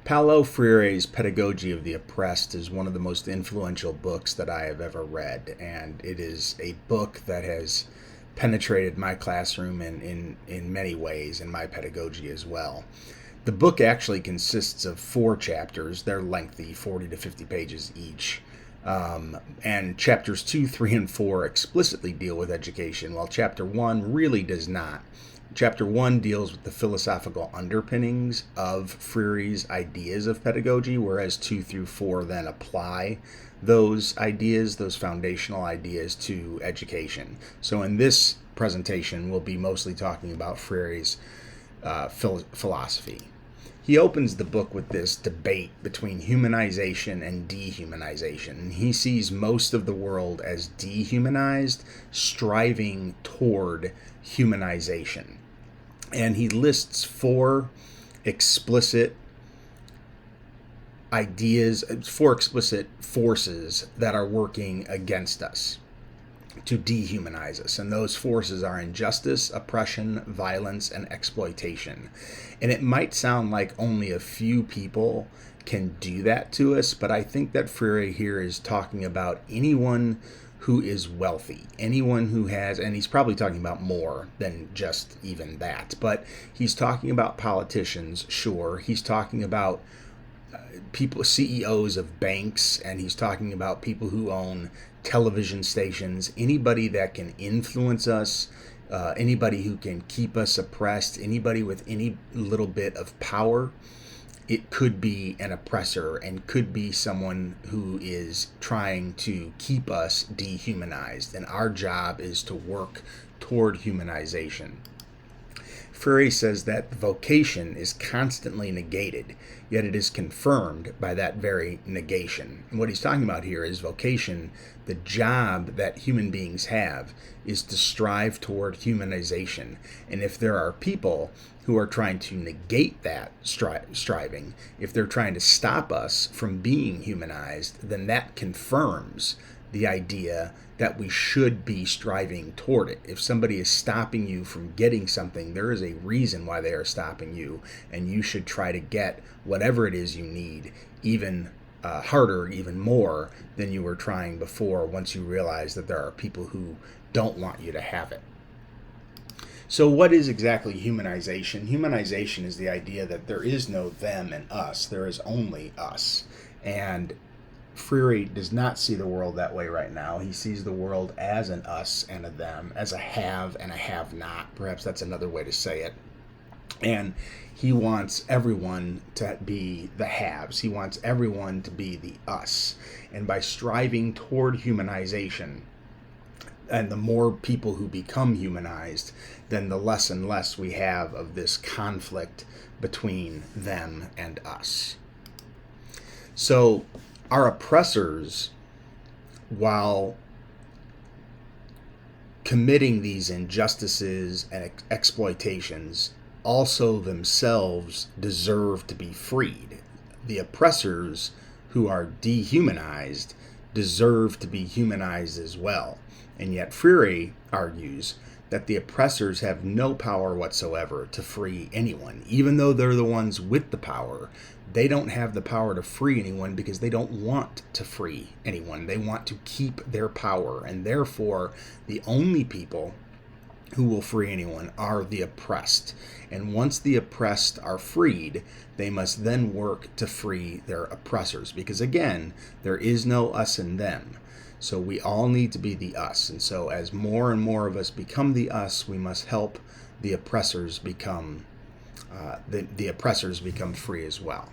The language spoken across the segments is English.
Paulo Freire's Pedagogy of the Oppressed is one of the most influential books that I have ever read, and it is a book that has penetrated my classroom in many ways, in my pedagogy as well. The book actually consists of 4 chapters. They're lengthy, 40 to 50 pages each. And chapters 2, 3, and 4 explicitly deal with education, while chapter 1 really does not. Chapter 1 deals with the philosophical underpinnings of Freire's ideas of pedagogy, whereas 2 through 4 then apply those ideas, those foundational ideas, to education. So in this presentation, we'll be mostly talking about Freire's philosophy. He opens the book with this debate between humanization and dehumanization. He sees most of the world as dehumanized, striving toward humanization. And he lists 4 explicit ideas, 4 explicit forces that are working against us to dehumanize us. And those forces are injustice, oppression, violence, and exploitation. And it might sound like only a few people can do that to us, but I think that Freire here is talking about anyone who is wealthy, anyone who has, and he's probably talking about more than just even that, but he's talking about politicians, sure. He's talking about people, CEOs of banks, and he's talking about people who own television stations, anybody that can influence us, anybody who can keep us oppressed, anybody with any little bit of power. It could be an oppressor and could be someone who is trying to keep us dehumanized, and our job is to work toward humanization. Freire says that vocation is constantly negated, yet it is confirmed by that very negation. And what he's talking about here is vocation, the job that human beings have, is to strive toward humanization. And if there are people who are trying to negate that striving, if they're trying to stop us from being humanized, then that confirms the idea that we should be striving toward it. If somebody is stopping you from getting something, there is a reason why they are stopping you, and you should try to get whatever it is you need, even harder, even more than you were trying before, once you realize that there are people who don't want you to have it. So what is exactly humanization? Humanization is the idea that there is no them and us, there is only us. And Freire does not see the world that way right now. He sees the world as an us and a them, as a have and a have not. Perhaps that's another way to say it. And he wants everyone to be the haves. He wants everyone to be the us. And by striving toward humanization, and the more people who become humanized, then the less and less we have of this conflict between them and us. So our oppressors, while committing these injustices and exploitations, also themselves deserve to be freed. The oppressors who are dehumanized deserve to be humanized as well. And yet Freire argues that the oppressors have no power whatsoever to free anyone. Even though they're the ones with the power, they don't have the power to free anyone because they don't want to free anyone. They want to keep their power, and therefore the only people who will free anyone are the oppressed. And once the oppressed are freed, they must then work to free their oppressors, because again, there is no us and them. So we all need to be the us. And so as more and more of us become the us, we must help the oppressors become the oppressors become free as well.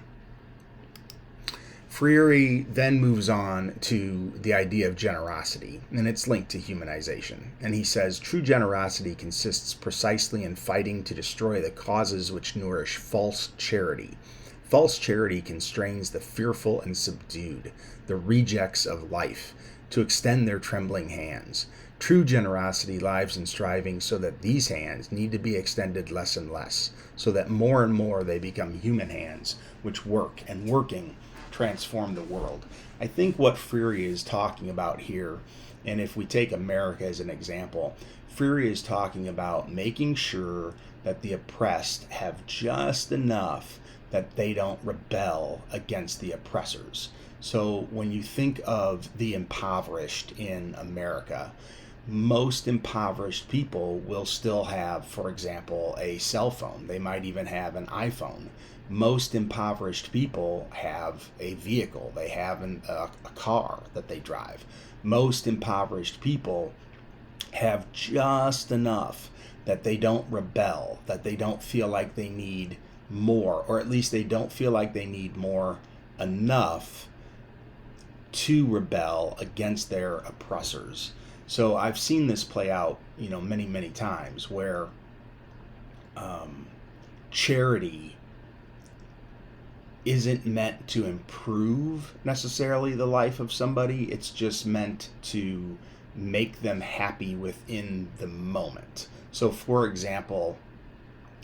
Freire then moves on to the idea of generosity, and it's linked to humanization. And he says, true generosity consists precisely in fighting to destroy the causes which nourish false charity. False charity constrains the fearful and subdued, the rejects of life, to extend their trembling hands. True generosity lies in striving so that these hands need to be extended less and less, so that more and more they become human hands, which work, and working transform the world. I think what Freire is talking about here, and if we take America as an example, Freire is talking about making sure that the oppressed have just enough that they don't rebel against the oppressors. So when you think of the impoverished in America, most impoverished people will still have, for example, a cell phone. They might even have an iPhone. Most impoverished people have a vehicle. They have a car that they drive. Most impoverished people have just enough that they don't rebel, that they don't feel like they need more, or at least they don't feel like they need more enough to rebel against their oppressors. So I've seen this play out, many, many times where charity isn't meant to improve necessarily the life of somebody. It's just meant to make them happy within the moment. So, for example,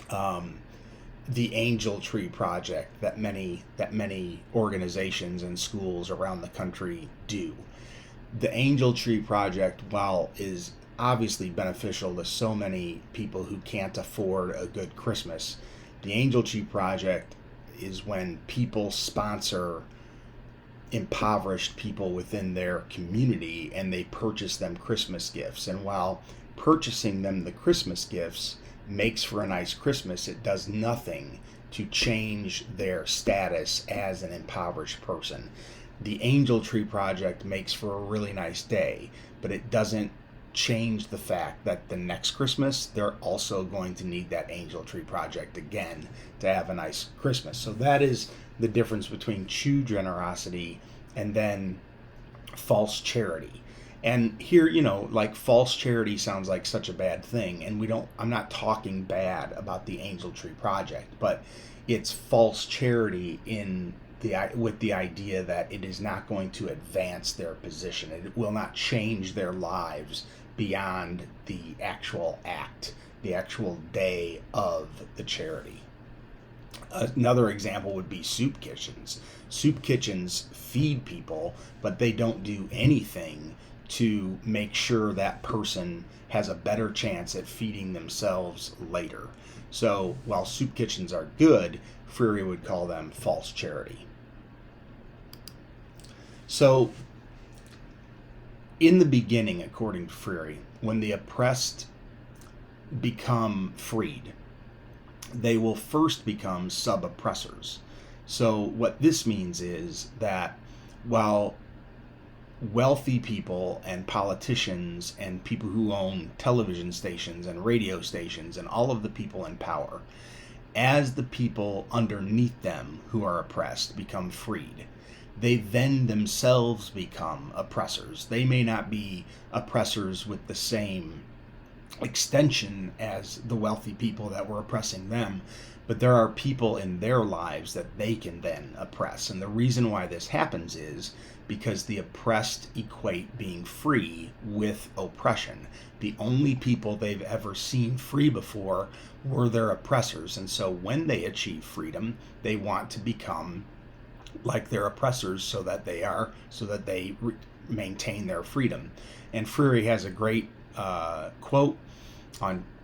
the Angel Tree Project that many organizations and schools around the country do. The Angel Tree Project, while is obviously beneficial to so many people who can't afford a good Christmas, the Angel Tree Project is when people sponsor impoverished people within their community and they purchase them Christmas gifts. And while purchasing them the Christmas gifts makes for a nice Christmas, it does nothing to change their status as an impoverished person. The Angel Tree Project makes for a really nice day, but it doesn't change the fact that the next Christmas they're also going to need that Angel Tree Project again to have a nice Christmas. So that is the difference between true generosity and then false charity. And here, like false charity sounds like such a bad thing, and I'm not talking bad about the Angel Tree Project, but it's false charity with the idea that it is not going to advance their position. It will not change their lives beyond the actual act, the actual day of the charity. Another example would be soup kitchens. Soup kitchens feed people, but they don't do anything to make sure that person has a better chance at feeding themselves later. So while soup kitchens are good, Freire would call them false charity. So in the beginning, according to Freire, when the oppressed become freed, they will first become sub-oppressors. So what this means is that while wealthy people and politicians and people who own television stations and radio stations and all of the people in power, as the people underneath them who are oppressed become freed, they then themselves become oppressors. They may not be oppressors with the same extension as the wealthy people that were oppressing them, but there are people in their lives that they can then oppress. And the reason why this happens is because the oppressed equate being free with oppression. The only people they've ever seen free before were their oppressors. And so when they achieve freedom, they want to become like their oppressors so that they maintain their freedom. And Freire has a great quote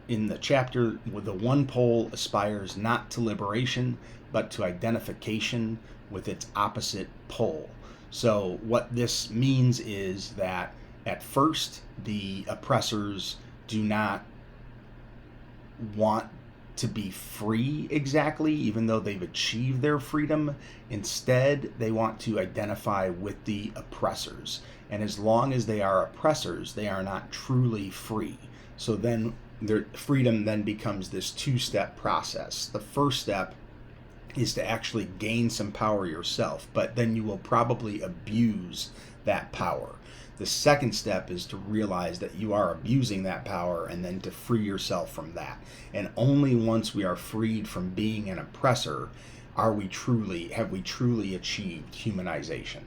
in the chapter: the one pole aspires not to liberation, but to identification with its opposite pole. So what this means is that at first the oppressors do not want to be free exactly, even though they've achieved their freedom. Instead, they want to identify with the oppressors. And as long as they are oppressors, they are not truly free. So then their freedom then becomes this two-step process. The first step is to actually gain some power yourself, but then you will probably abuse that power. The second step is to realize that you are abusing that power and then to free yourself from that. And only once we are freed from being an oppressor have we truly achieved humanization.